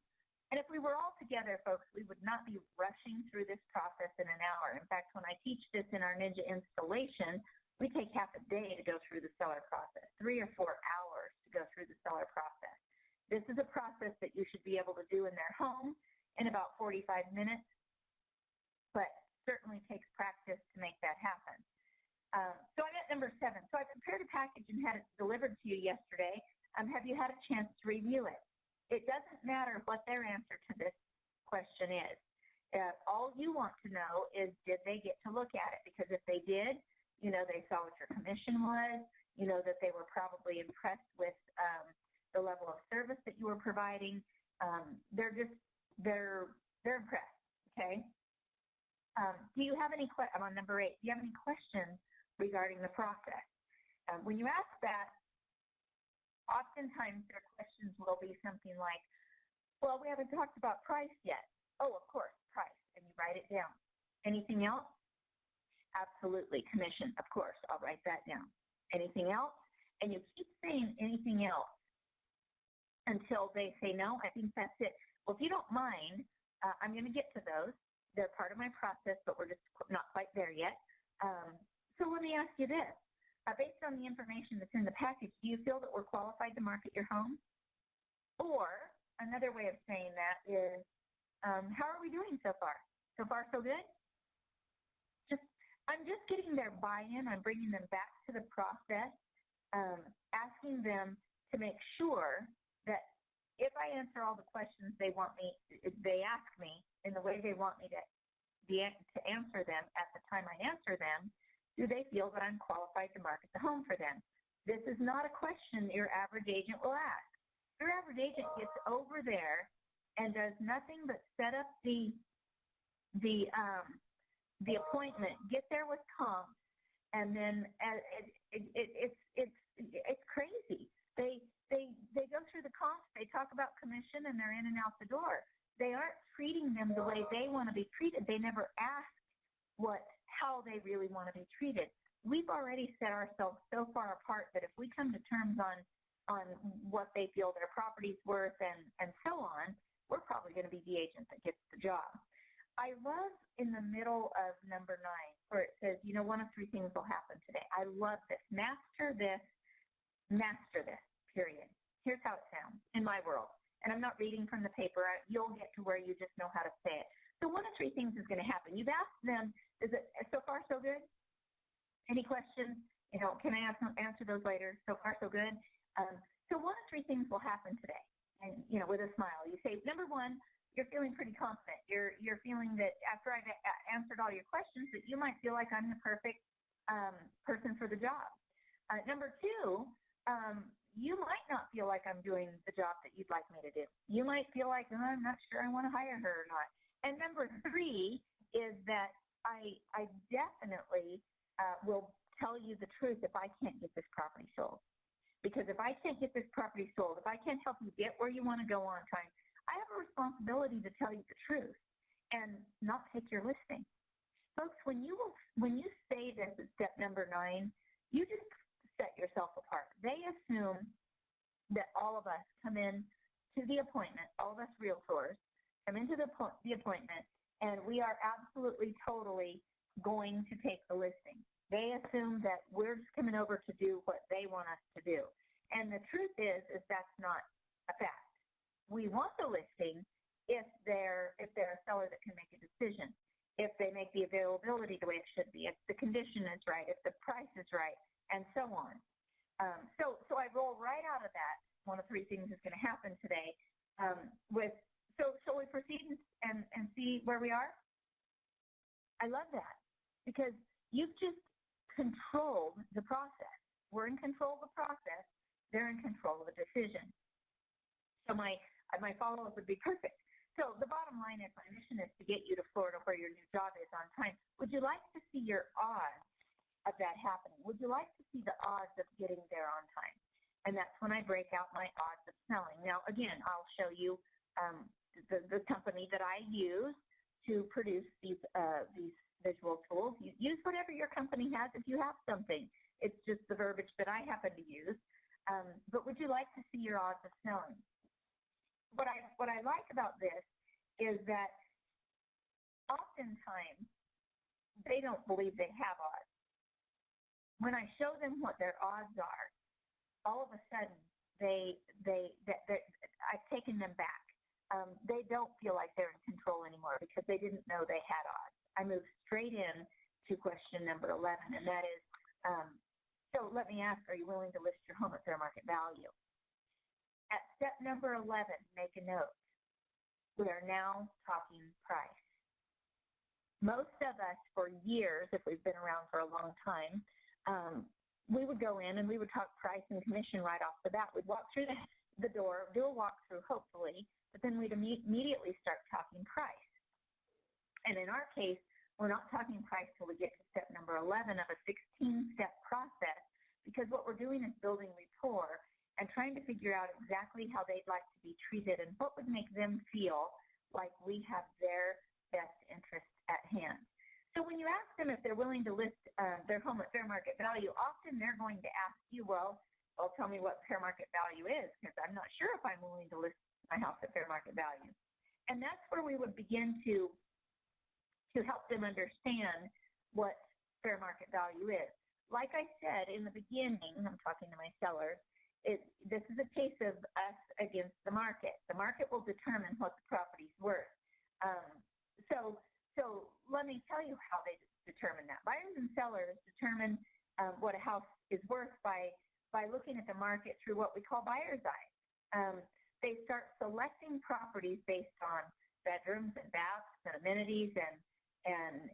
And if we were all together, folks, we would not be rushing through this process in an hour. In fact, when I teach this in our Ninja installation, we take half a day to go through the seller process, 3 or 4 hours to go through the seller process. This is a process that you should be able to do in their home in about 45 minutes, but certainly takes practice to make that happen. So I'm at number 7. So I prepared a package and had it delivered to you yesterday. Have you had a chance to review it? It doesn't matter what their answer to this question is. All you want to know is, did they get to look at it? Because if they did, you know, they saw what your commission was, you know, that they were probably impressed with the level of service that you were providing. They're impressed, okay? Do you have any I'm on number 8. Do you have any questions regarding the process? When you ask that, oftentimes their questions will be something like, well, we haven't talked about price yet. Oh, of course, price, and you write it down. Anything else? Absolutely. Commission, of course, I'll write that down. Anything else? And you keep saying anything else until they say, no, I think that's it. Well, if you don't mind, I'm going to get to those. They're part of my process, but we're just not quite there yet. So let me ask you this. based on the information that's in the package, do you feel that we're qualified to market your home? Or another way of saying that is, how are we doing so far? So far, so good? I'm just getting their buy-in. I'm bringing them back to the process, asking them to make sure that if I answer all the questions they ask me in the way they want me to answer them at the time I answer them, do they feel that I'm qualified to market the home for them? This is not a question your average agent will ask. Your average agent gets over there and does nothing but set up the appointment, get there with comps, and then it's crazy. They go through the comps, they talk about commission, and they're in and out the door. They aren't treating them the way they want to be treated. They never ask how they really want to be treated. We've already set ourselves so far apart that if we come to terms on what they feel their property's worth and so on, we're probably going to be the agent that gets the job. I love in the middle of number 9 where it says, one of 3 things will happen today. I love this. Master this, period. Here's how it sounds in my world. And I'm not reading from the paper. You'll get to where you just know how to say it. So one of 3 things is going to happen. You've asked them, is it so far so good? Any questions? Can I answer those later? So far so good? So one of 3 things will happen today. And, with a smile, you say, number 1, you're feeling pretty confident. You're feeling that after I've answered all your questions that you might feel like I'm the perfect person for the job. Number 2, you might not feel like I'm doing the job that you'd like me to do. You might feel like, I'm not sure I want to hire her or not. And number 3 is that I definitely will tell you the truth if I can't get this property sold. Because if I can't get this property sold, if I can't help you get where you want to go on time, I have a responsibility to tell you the truth and not take your listing. Folks, when you say this at step number 9, you just set yourself apart. They assume that all of us come in to the appointment, all of us realtors come into the appointment, and we are absolutely, totally going to take the listing. They assume that we're just coming over to do what they want us to do. And the truth is that's not a fact. We want the listing if they're a seller that can make a decision, if they make the availability the way it should be, if the condition is right, if the price is right, and so on. So I roll right out of that. One of 3 things is going to happen today. So we proceed and see where we are. I love that because you've just controlled the process. We're in control of the process. They're in control of the decision. So my follow-up would be perfect. So the bottom line is my mission is to get you to Florida where your new job is on time. Would you like to see your odds of that happening? Would you like to see the odds of getting there on time? And that's when I break out my odds of selling. Now, again, I'll show you the company that I use to produce these visual tools. You use whatever your company has if you have something. It's just the verbiage that I happen to use. But would you like to see your odds of selling? What I like about this is that oftentimes they don't believe they have odds. When I show them what their odds are, all of a sudden I've taken them back. They don't feel like they're in control anymore because they didn't know they had odds. I move straight in to question number 11, and that is, so let me ask, are you willing to list your home at fair market value? At step number 11, make a note. We are now talking price. Most of us for years, if we've been around for a long time, we would go in and we would talk price and commission right off the bat. We'd walk through the door, do a walkthrough, hopefully, but then we'd immediately start talking price. And in our case, we're not talking price till we get to step number 11 of a 16-step process, because what we're doing is building rapport and trying to figure out exactly how they'd like to be treated and what would make them feel like we have their best interest at hand. So when you ask them if they're willing to list their home at fair market value, often they're going to ask you, well, tell me what fair market value is, because I'm not sure if I'm willing to list my house at fair market value. And that's where we would begin to help them understand what fair market value is. like I said in the beginning, I'm talking to my sellers, this is a case of us against the market. The market will determine what the property's worth. So let me tell you how they determine that. Buyers and sellers determine what a house is worth by looking at the market through what we call buyer's eye. They start selecting properties based on bedrooms and baths and amenities and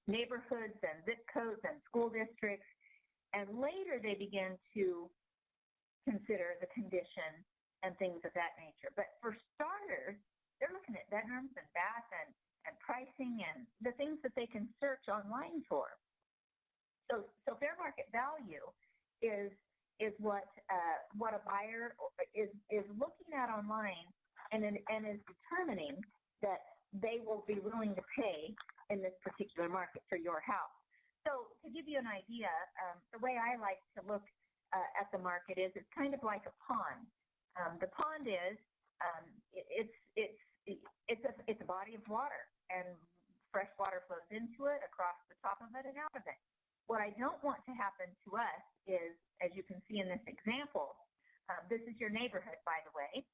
neighborhoods and zip codes and school districts. And later they begin to consider the condition and things of that nature. But for starters, they're looking at bedrooms and baths and pricing and the things that they can search online for. So fair market value is what a buyer is looking at online and is determining that they will be willing to pay in this particular market for your house. So to give you an idea, the way I like to look at the market is it's kind of like a pond. The pond is it's a body of water, and fresh water flows into it, across the top of it, and out of it. What I don't want to happen to us is, as you can see in this example, this is your neighborhood, by the way.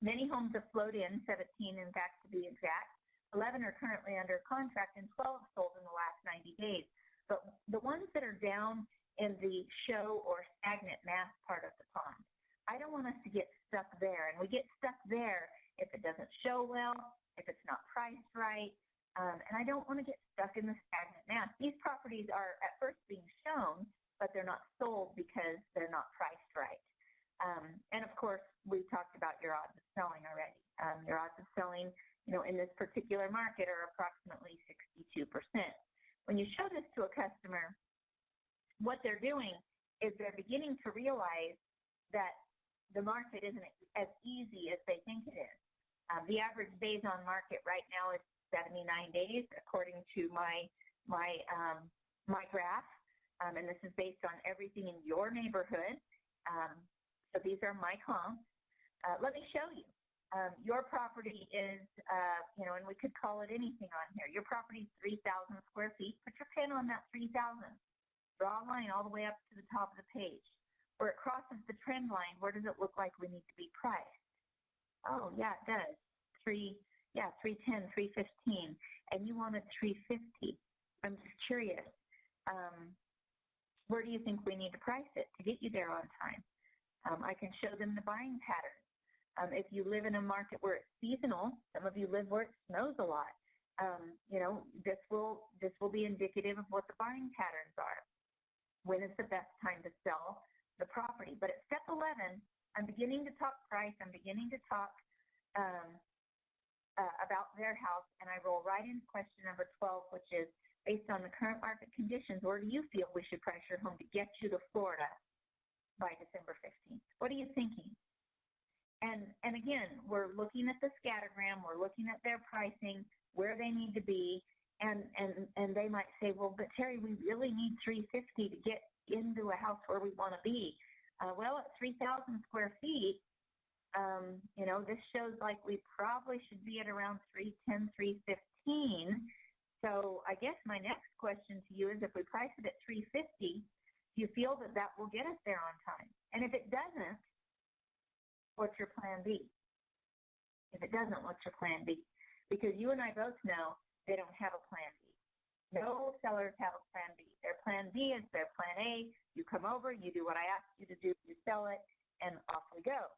Many homes have flowed in, 17 in fact to be exact. 11 are currently under contract and 12 sold in the last 90 days. But the ones that are down in the show or stagnant mass part of the pond, I don't want us to get stuck there. And we get stuck there if it doesn't show well, if it's not priced right, and I don't want to get stuck in the stagnant mass. These properties are at first being shown, but they're not sold because they're not priced right. And of course, we talked about your odds of selling already. Your odds of selling, in this particular market are approximately 62%. When you show this to a customer, what they're doing is they're beginning to realize that the market isn't as easy as they think it is. The average days on market right now is 79 days, according to my graph, and this is based on everything in your neighborhood. So these are my comps. Let me show you. Your property is, and we could call it anything on here. Your property is 3,000 square feet. Put your pin on that 3,000. Draw a line all the way up to the top of the page. Where it crosses the trend line, where does it look like we need to be priced? Oh, yeah, it does. 310, 315, and you wanted 350. I'm just curious. Where do you think we need to price it to get you there on time? I can show them the buying pattern. If you live in a market where it's seasonal, some of you live where it snows a lot. This will be indicative of what the buying patterns are. When is the best time to sell the property? But at step 11, I'm beginning to talk price. I'm beginning to talk about their house, and I roll right into question number 12, which is, based on the current market conditions, where do you feel we should price your home to get you to Florida by December 15th? What are you thinking? And again, we're looking at the scattergram, we're looking at their pricing, where they need to be, and they might say, well, but Terry, we really need 350 to get into a house where we want to be. Well, at 3,000 square feet, this shows like we probably should be at around 310, 315. So I guess my next question to you is, if we price it at 350, do you feel that that will get us there on time? And if it doesn't, what's your plan B? If it doesn't, what's your plan B? Because you and I both know they don't have a plan B. No sellers have a plan B. Their plan B is their plan A. You come over, you do what I asked you to do, you sell it, and off we go.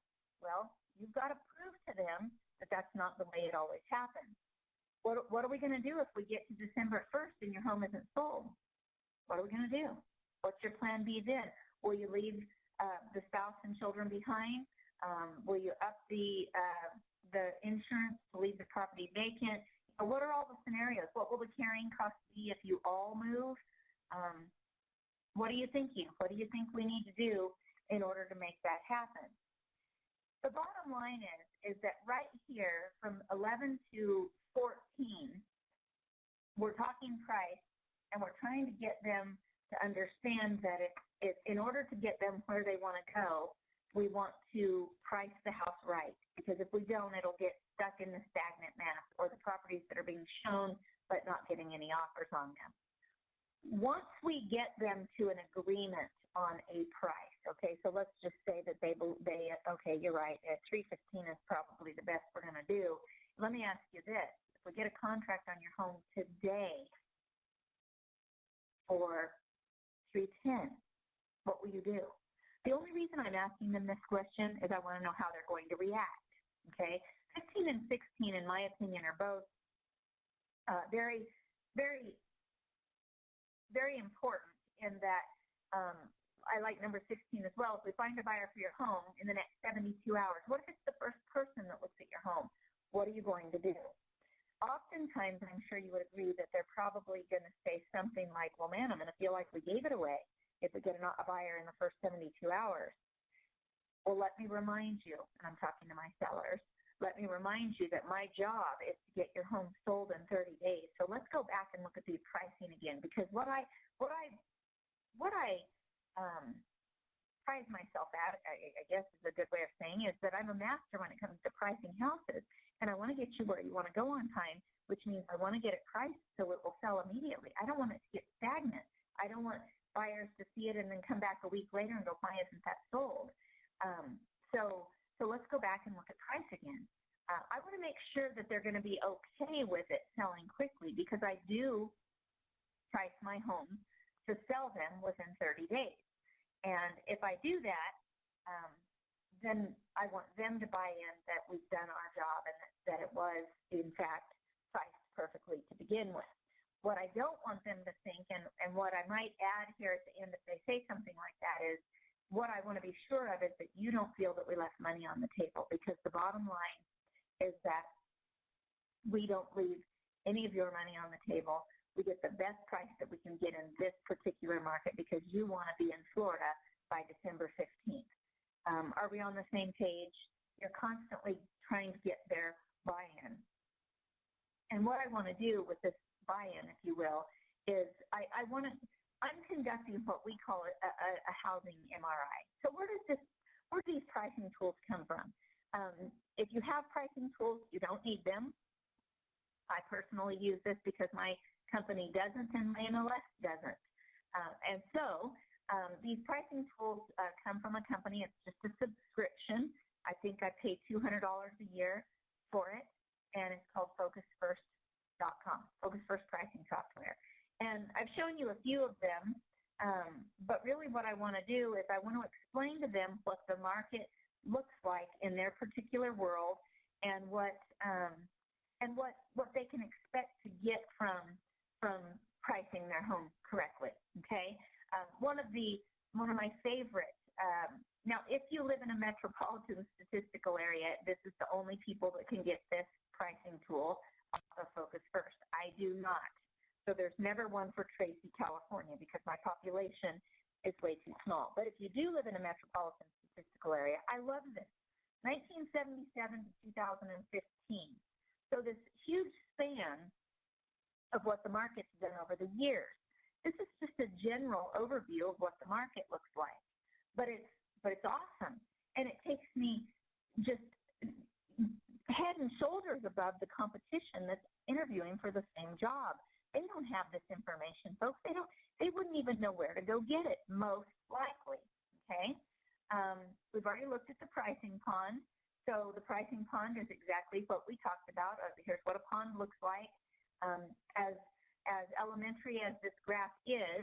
Well, you've got to prove to them that that's not the way it always happens. What are we going to do if we get to December 1st and your home isn't sold? What are we going to do? What's your plan B then? Will you leave the spouse and children behind? Will you up the insurance to leave the property vacant? What are all the scenarios? What will the carrying cost be if you all move? What are you thinking? What do you think we need to do in order to make that happen? The bottom line is that right here from 11 to 14, we're talking price, and we're trying to get them to understand that in order to get them where they want to go, we want to price the house right, because if we don't, it'll get stuck in the stagnant mass, or the properties that are being shown but not getting any offers on them. Once we get them to an agreement on a price, okay, so let's just say that they okay, you're right, at 315 is probably the best we're going to do. Let me ask you this. If we get a contract on your home today for 310, what will you do? The only reason I'm asking them this question is I want to know how they're going to react, okay? 15 and 16, in my opinion, are both very, very, very important in that I like number 16 as well. If we find a buyer for your home in the next 72 hours, what if it's the first person that looks at your home? What are you going to do? Oftentimes, I'm sure you would agree that they're probably going to say something like, well, man, I'm going to feel like we gave it away if we get a buyer in the first 72 hours. Well, let me remind you, and I'm talking to my sellers, let me remind you that my job is to get your home sold in 30 days. So let's go back and look at the pricing again, because what I prize myself at, I guess is a good way of saying, is that I'm a master when it comes to pricing houses, and I want to get you where you want to go on time, which means I want to get it priced so it will sell immediately. I don't want it to get stagnant. I don't want buyers to see it and then come back a week later and go, why isn't that sold? So let's go back and look at price again. I want to make sure that they're going to be okay with it selling quickly, because I do price my homes to sell them within 30 days. And if I do that, then I want them to buy in that we've done our job and that it was, in fact, priced perfectly to begin with. What I don't want them to think, and what I might add here at the end if they say something like that, is what I want to be sure of is that you don't feel that we left money on the table, because the bottom line is that we don't leave any of your money on the table. We get the best price that we can get in this particular market because you want to be in Florida by December 15th. Are we on the same page? You're constantly trying to get their buy-in. And what I want to do with this buy-in, if you will, is I'm conducting what we call a housing MRI. So where do these pricing tools come from? If you have pricing tools, you don't need them. I personally use this because my company doesn't and my MLS doesn't. And so these pricing tools come from a company. It's just a subscription. I think I pay $200 a year for it, and it's called FocusFirst.com, Focus First Pricing Software. And I've shown you a few of them, but really what I want to do is I want to explain to them what the market looks like in their particular world and what they can expect to get from pricing their home correctly. Okay, one of my favorite. Now, if you live in a metropolitan statistical area, this is the only people that can get this pricing tool off of Focus First. I do not. So there's never one for Tracy, California, because my population is way too small. But if you do live in a metropolitan statistical area, I love this. 1977 to 2015. So this huge span of what the market's done over the years. This is just a general overview of what the market looks like. But it's awesome. And it takes me just head and shoulders above the competition that's interviewing for the same job. They don't have this information, folks. They wouldn't even know where to go get it, most likely. Okay? We've already looked at the pricing pond. So the pricing pond is exactly what we talked about. Here's what a pond looks like. As elementary as this graph is,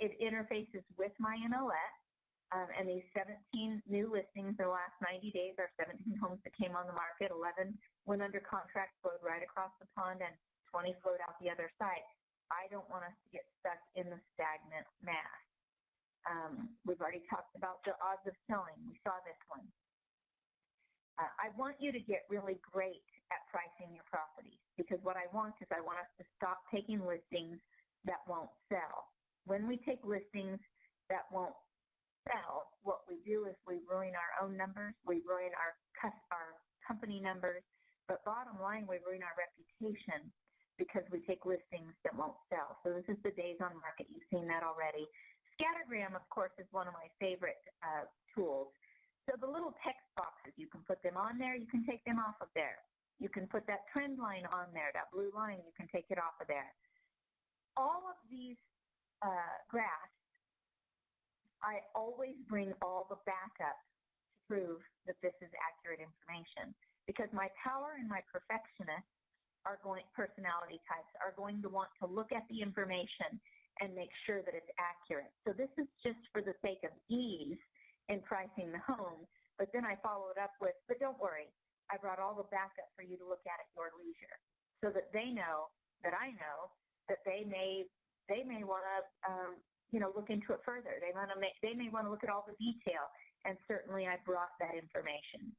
it interfaces with my MLS. And these 17 new listings in the last 90 days are 17 homes that came on the market. 11 went under contract, flowed right across the pond, and 20 flowed out the other side. I don't want us to get stuck in the stagnant mass. We've already talked about the odds of selling. We saw this one. I want you to get really great at pricing your properties, because what I want is I want us to stop taking listings that won't sell. When we take listings that won't sell, what we do is we ruin our own numbers, we ruin our company numbers, but bottom line, we ruin our reputation because we take listings that won't sell. So this is the days on market. You've seen that already. Scattergram, of course, is one of my favorite tools. So the little text boxes, you can put them on there, you can take them off of there. You can put that trend line on there, that blue line, you can take it off of there. All of these grass, I always bring all the backup to prove that this is accurate information, because my power and my perfectionist personality types are going to want to look at the information and make sure that it's accurate. So this is just for the sake of ease in pricing the home, but then I follow it up with, but don't worry, I brought all the backup for you to look at your leisure, so that they know that I know that they may want to look into it further. They may want to look at all the detail, and certainly I brought that information.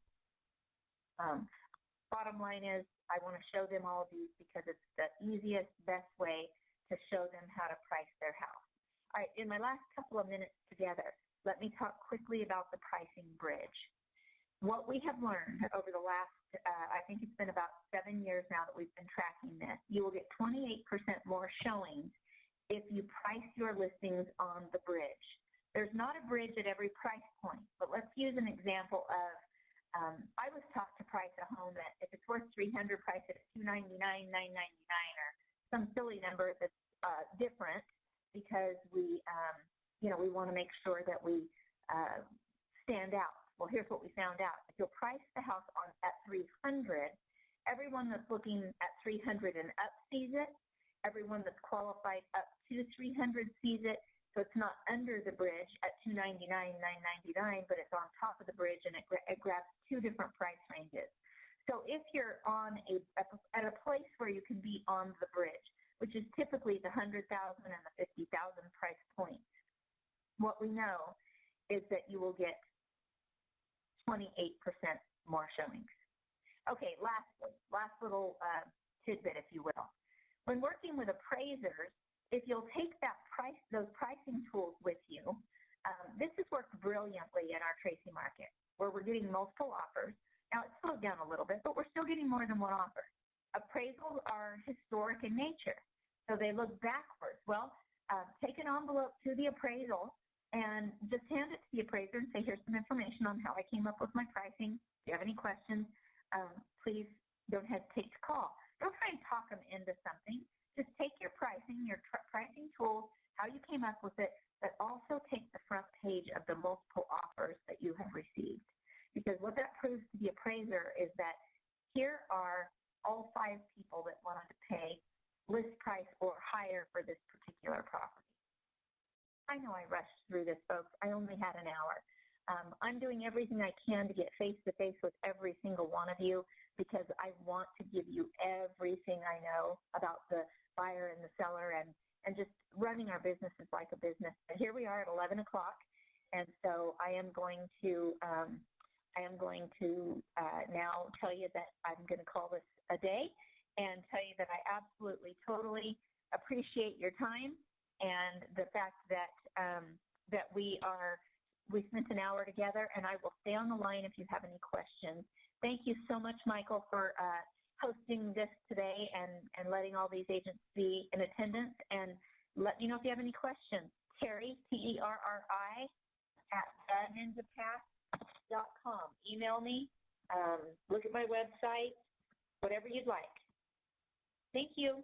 Bottom line is, I want to show them all of these because it's the easiest, best way to show them how to price their house. All right, in my last couple of minutes together, let me talk quickly about the pricing bridge. What we have learned over the last, I think it's been about 7 years now that we've been tracking this, you will get 28% more showings if you price your listings on the bridge. There's not a bridge at every price point, but let's use an example of, I was taught to price a home that if it's worth $300, price it at $299, $999, or some silly number that's different, because we want to make sure that we stand out. Well, here's what we found out. If you'll price the house at $300, everyone that's looking at $300 and up sees it. Everyone that's qualified up to $300 sees it. So it's not under the bridge at $299, $999, but it's on top of the bridge, and it grabs two different price ranges. So if you're at a place where you can be on the bridge, which is typically the $100,000 and the $50,000 price point, what we know is that you will get 28% more showings. Okay, last little tidbit, if you will. When working with appraisers, if you'll take those pricing tools with you, this has worked brilliantly in our Tracy market, where we're getting multiple offers. Now, it's slowed down a little bit, but we're still getting more than one offer. Appraisals are historic in nature, so they look backwards. Well, take an envelope to the appraisal and just hand it to the appraiser and say, here's some information on how I came up with my pricing. If you have any questions, please don't hesitate to call. Don't try and talk them into something. Just take your pricing, pricing tools, how you came up with it, but also take the front page of the multiple offers that you have received. Because what that proves to the appraiser is that here are all 5 people that wanted to pay list price or higher for this particular property. I know I rushed through this, folks. I only had an hour. I'm doing everything I can to get face-to-face with every single one of you, because I want to give you everything I know about the buyer and the seller and just running our businesses like a business. And here we are at 11 o'clock, and so I am going to now tell you that I'm going to call this a day and tell you that I absolutely, totally appreciate your time and the fact that we spent an hour together, and I will stay on the line if you have any questions. Thank you so much, Michael, for hosting this today and letting all these agents be in attendance. And let me know if you have any questions. Terry, Terri, at ninjapath.com. Email me, look at my website, whatever you'd like. Thank you.